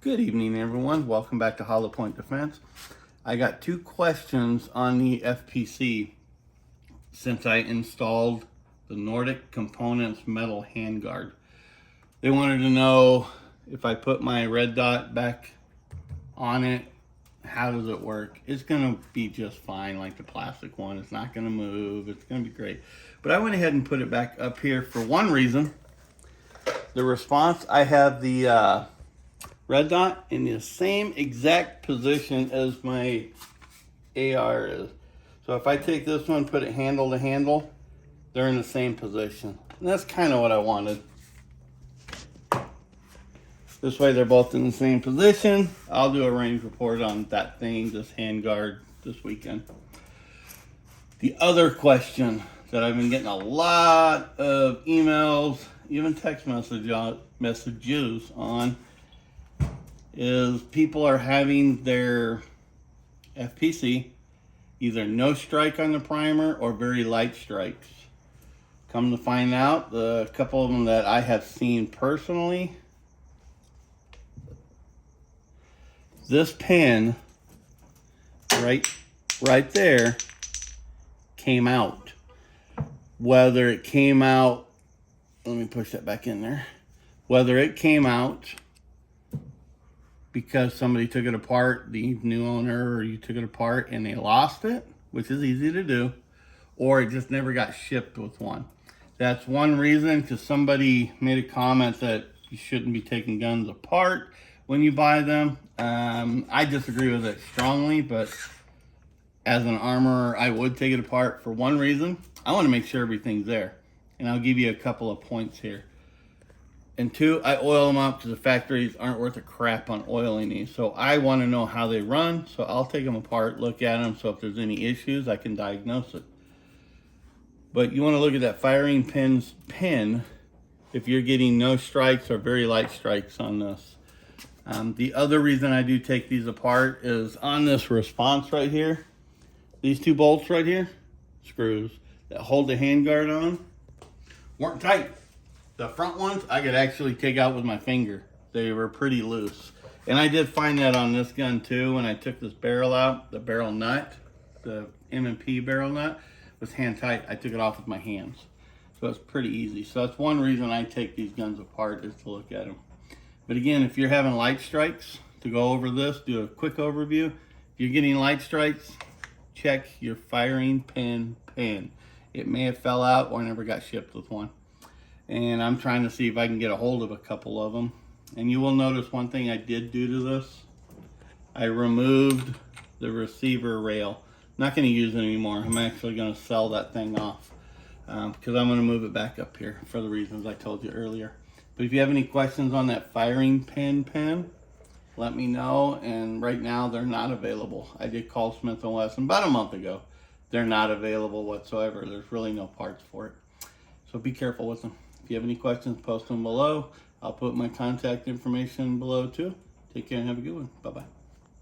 Good evening, everyone. Welcome back to Hollow Point Defense. I got two questions on the FPC since I installed the Nordic Components metal handguard. They wanted to know if I put my red dot back on it, how does it work? It's gonna be just fine like the plastic one. It's not gonna move. It's gonna be great. But I went ahead and put it back up here for one reason. The response, I have the red dot in the same exact position as my AR is. So if I take this one, put it handle to handle, they're in the same position. And that's kind of what I wanted. This way they're both in the same position. I'll do a range report on that thing, this handguard, this weekend. The other question that I've been getting a lot of emails, even text messages on, is people are having their FPC either no strike on the primer or very light strikes. Come to find out, the couple of them that I have seen personally, this pin right there came out. Whether it came out, let me push that back in there. Whether it came out because somebody took it apart, the new owner, or you took it apart and they lost it, which is easy to do, or it just never got shipped with one. That's one reason, because somebody made a comment that you shouldn't be taking guns apart when you buy them. I disagree with it strongly, but as an armorer, I would take it apart for one reason. I want to make sure everything's there. And I'll give you a couple of points here. And two, I oil them up because the factories aren't worth a crap on oiling these. So I want to know how they run. So I'll take them apart, look at them. So if there's any issues, I can diagnose it. But you want to look at that firing pin if you're getting no strikes or very light strikes on this. The other reason I do take these apart is on this response right here. These two bolts right here, screws that hold the handguard on, weren't tight. The front ones I could actually take out with my finger. They were pretty loose. And I did find that on this gun too. When I took this barrel out, the barrel nut, the M&P barrel nut was hand tight. I took it off with my hands. So it's pretty easy. So that's one reason I take these guns apart, is to look at them. But again, if you're having light strikes, to go over this, do a quick overview. If you're getting light strikes, check your firing pin. It may have fell out or never got shipped with one. And I'm trying to see if I can get a hold of a couple of them. And you will notice one thing I did do to this. I removed the receiver rail. I'm not going to use it anymore. I'm actually going to sell that thing off because I'm going to move it back up here for the reasons I told you earlier. But if you have any questions on that firing pin, let me know. And right now they're not available. I did call Smith Wesson about a month ago. They're not available whatsoever. There's really no parts for it. So be careful with them. If you have any questions, post them below. I'll put my contact information below too. Take care and have a good one. Bye-bye.